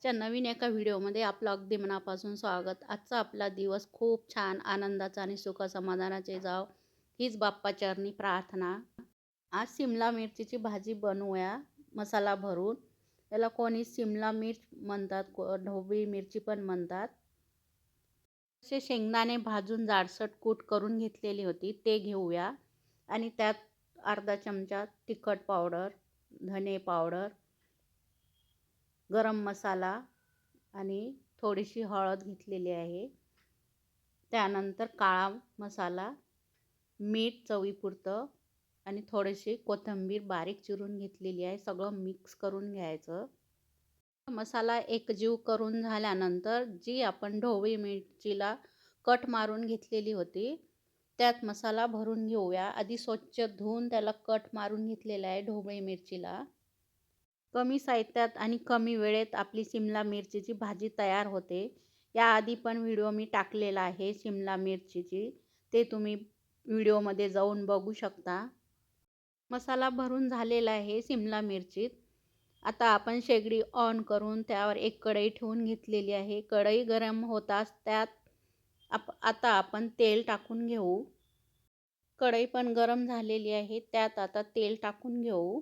आजच्या नवीन एका व्हिडिओमध्ये आपलं अगदी मनापासून स्वागत. आजचा आपला दिवस खूप छान आनंदाचा आणि सुख समाधानाचे जाव हीच बाप्पाचरणी प्रार्थना. आज शिमला मिरचीची भाजी बनवूया मसाला भरून. याला कोणी शिमला मिर्च म्हणतात, ढोबळी मिरची पण म्हणतात. असे शेंगदाणे भाजून जाडसर कूट करून घेतलेली होती ते घेऊया आणि त्यात अर्धा चमचा तिखट पावडर, धने पावडर, गरम मसाला आणि थोडीशी हळद घेतलेली आहे. त्यानंतर काळा मसाला, मीठ चवीपुरतं आणि थोडीशी कोथिंबीर बारीक चिरून घेतलेली आहे. सगळं मिक्स करून घ्यायचं. मसाला एकजीव करून झाल्यानंतर जी आपण ढोबळी मिरचीला कट मारून घेतलेली होती त्यात मसाला भरून घेऊया. आधी स्वच्छ धुवून त्याला कट मारून घेतलेला आहे ढोबळी मिरचीला. कमी साहित्यात आणि कमी वेळेत आपली शिमला मिरचीची भाजी तयार होते. याआधी पण व्हिडिओ मी टाकलेला आहे शिमला मिरचीची, ते तुम्ही व्हिडिओमध्ये जाऊन बघू शकता. मसाला भरून झालेला आहे शिमला मिरचीत. आता आपण शेगडी ऑन करून त्यावर एक कढई ठेवून घेतलेली आहे. कढई गरम होताच त्यात आता आपण तेल टाकून घेऊ. कढई पण गरम झालेली आहे. त्यात आता तेल टाकून घेऊ.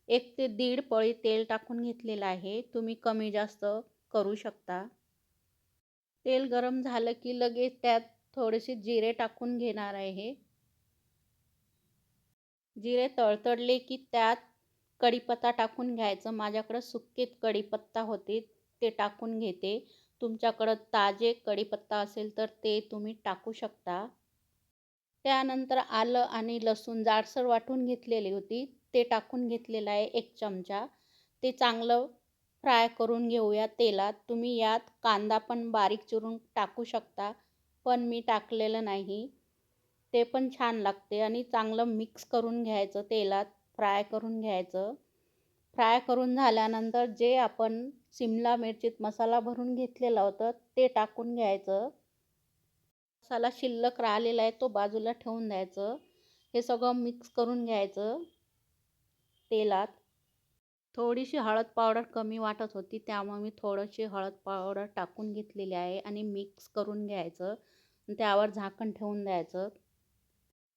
1 ते 1.5 पळी तेल टाकून घेतलेलं आहे. तुम्ही कमी जास्त करू शकता. तेल गरम झालं की लगेच त्यात थोडेसे जिरे टाकून घेणार आहे. जिरे तळतळले की त्यात कढीपत्ता टाकून घ्यायचं. माझ्याकडं सुके कढीपत्ता होते ते टाकून घेते. तुमच्याकडं ताजे कढीपत्ता असेल तर ते तुम्ही टाकू शकता. त्यानंतर आलं आणि लसूण जाडसर वाटून घेतलेली होती ते टाकून घेतलेलं आहे 1 चमचा. ते चांगलं फ्राय करून घेऊया तेलात. तुम्ही यात कांदा पण बारीक चिरून टाकू शकता, पण मी टाकलेलं नाही. ते पण छान लागते आणि चांगलं मिक्स करून घ्यायचं, तेलात फ्राय करून घ्यायचं. फ्राय करून झाल्यानंतर जे आपण शिमला मिरचीत मसाला भरून घेतलेला होता ते टाकून घ्यायचं. मसाला शिल्लक राहिलेला आहे तो बाजूला ठेवून द्यायचं. हे सगळं मिक्स करून घ्यायचं तेलात. थोडीशी हळद पावडर कमी वाटत होती त्यामुळे मी थोडीशी हळद पावडर टाकून घेतलेली आहे आणि मिक्स करून घ्यायचं. त्यावर झाकण ठेवून द्यायचं.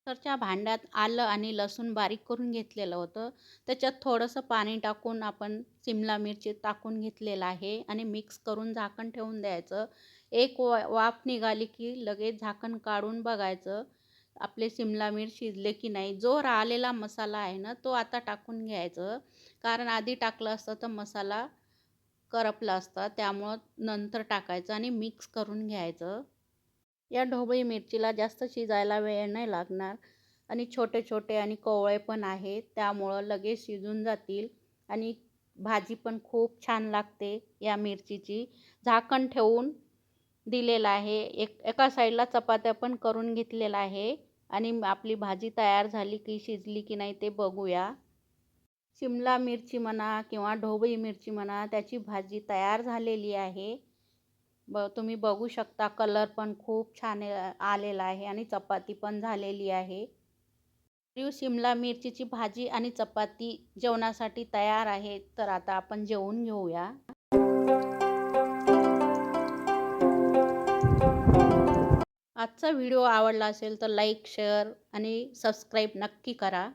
मिक्सरच्या भांड्यात आलं आणि लसूण बारीक करून घेतलेलं होतं. त्याच्यात थोडंसं पाणी टाकून आपण शिमला मिरची टाकून घेतलेलं आहे आणि मिक्स करून झाकण ठेवून द्यायचं. एक वाफ निघाली की लगेच झाकण काढून बघायचं आपले शिमला मिर्च शिजले की नाही. जो राहिलेला मसाला आहे ना तो आता टाकून घ्यायचं, कारण आधी टाकलं असतं तर मसाला करपला असता. त्यामुळं नंतर टाकायचं आणि मिक्स करून घ्यायचं. या ढोबळी मिरचीला जास्त शिजायला वेळ नाही लागणार आणि छोटे छोटे आणि कोवळे पण आहेत त्यामुळं लगेच शिजून जातील आणि भाजी पण खूप छान लागते या मिरचीची. झाकण ठेवून दिलेलं आहे. एका साईडला चपात्या पण करून घेतलेला आहे आणि आपली भाजी तयार झाली की शिजली की नाही ते बघूया. शिमला मिरची म्हणा किंवा ढोबळी मिरची म्हणा त्याची भाजी तयार झालेली आहे. तुम्ही बघू शकता कलर पण खूप छान आलेला आहे आणि चपाती पण झालेली आहे. शिमला मिरचीची भाजी आणि चपाती जेवणासाठी तयार आहे. तर आता आपण जेवून घेऊया. आजचा व्हिडिओ आवडला असेल तर लाईक, शेअर आणि सबस्क्राईब नक्की करा.